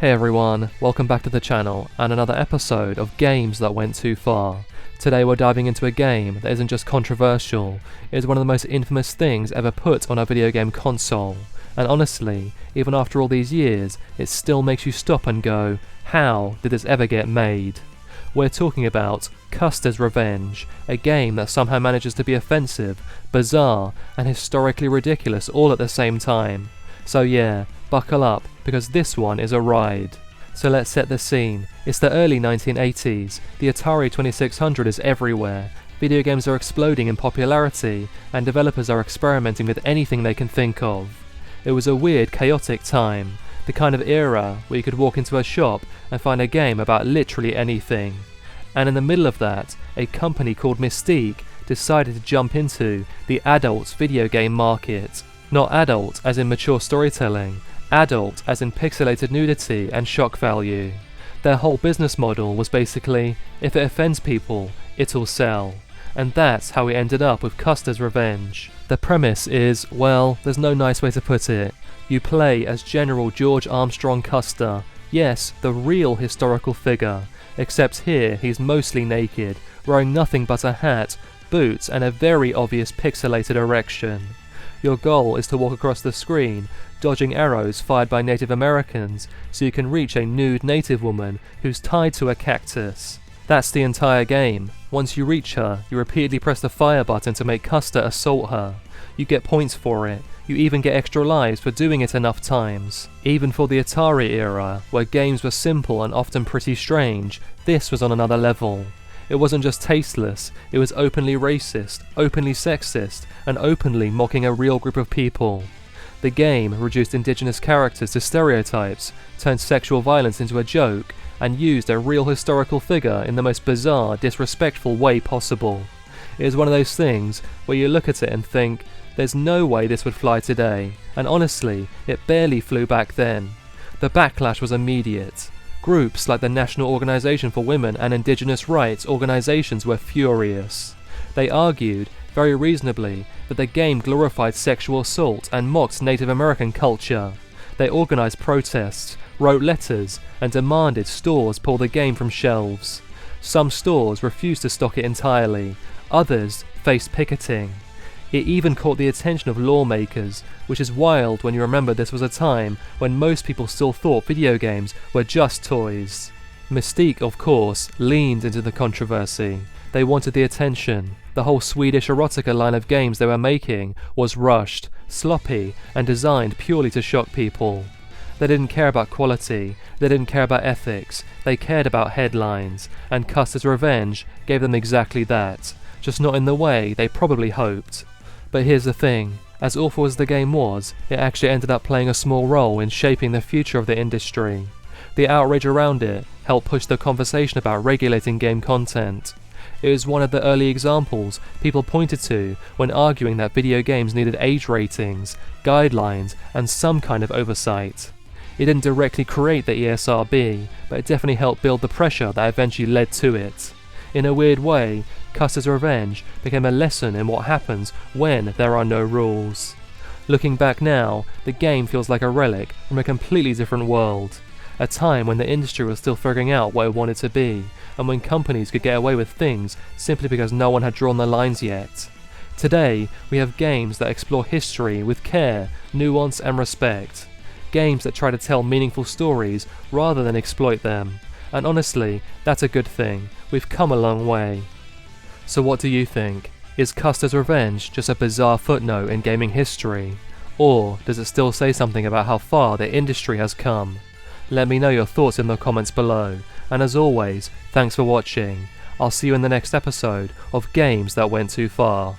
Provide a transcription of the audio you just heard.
Hey everyone, welcome back to the channel and another episode of Games That Went Too Far. Today we're diving into a game that isn't just controversial, it is one of the most infamous things ever put on a video game console. And honestly, even after all these years, it still makes you stop and go, how did this ever get made? We're talking about Custer's Revenge, a game that somehow manages to be offensive, bizarre, and historically ridiculous all at the same time. So yeah, buckle up, because this one is a ride. So let's set the scene. It's the early 1980s, the Atari 2600 is everywhere, video games are exploding in popularity, and developers are experimenting with anything they can think of. It was a weird, chaotic time, the kind of era where you could walk into a shop and find a game about literally anything. And in the middle of that, a company called Mystique decided to jump into the adult video game market. Not adult as in mature storytelling, adult as in pixelated nudity and shock value. Their whole business model was basically, if it offends people, it'll sell. And that's how we ended up with Custer's Revenge. The premise is, well, there's no nice way to put it. You play as General George Armstrong Custer, yes, the real historical figure, except here he's mostly naked, wearing nothing but a hat, boots and a very obvious pixelated erection. Your goal is to walk across the screen, dodging arrows fired by Native Americans, so you can reach a nude native woman who's tied to a cactus. That's the entire game. Once you reach her, you repeatedly press the fire button to make Custer assault her. You get points for it. You even get extra lives for doing it enough times. Even for the Atari era, where games were simple and often pretty strange, this was on another level. It wasn't just tasteless, it was openly racist, openly sexist, and openly mocking a real group of people. The game reduced Indigenous characters to stereotypes, turned sexual violence into a joke, and used a real historical figure in the most bizarre, disrespectful way possible. It is one of those things where you look at it and think, there's no way this would fly today, and honestly, it barely flew back then. The backlash was immediate. Groups like the National Organization for Women and Indigenous Rights organizations were furious. They argued, very reasonably, that the game glorified sexual assault and mocked Native American culture. They organized protests, wrote letters, and demanded stores pull the game from shelves. Some stores refused to stock it entirely, others faced picketing. It even caught the attention of lawmakers, which is wild when you remember this was a time when most people still thought video games were just toys. Mystique, of course, leaned into the controversy. They wanted the attention. The whole Swedish erotica line of games they were making was rushed, sloppy, and designed purely to shock people. They didn't care about quality, they didn't care about ethics, they cared about headlines, and Custer's Revenge gave them exactly that, just not in the way they probably hoped. But here's the thing, as awful as the game was, it actually ended up playing a small role in shaping the future of the industry. The outrage around it helped push the conversation about regulating game content. It was one of the early examples people pointed to when arguing that video games needed age ratings, guidelines, and some kind of oversight. It didn't directly create the ESRB, but it definitely helped build the pressure that eventually led to it. In a weird way, Custer's Revenge became a lesson in what happens when there are no rules. Looking back now, the game feels like a relic from a completely different world. A time when the industry was still figuring out what it wanted to be, and when companies could get away with things simply because no one had drawn the lines yet. Today, we have games that explore history with care, nuance and respect. Games that try to tell meaningful stories rather than exploit them. And honestly, that's a good thing. We've come a long way. So what do you think? Is Custer's Revenge just a bizarre footnote in gaming history? Or does it still say something about how far the industry has come? Let me know your thoughts in the comments below, and as always, thanks for watching. I'll see you in the next episode of Games That Went Too Far.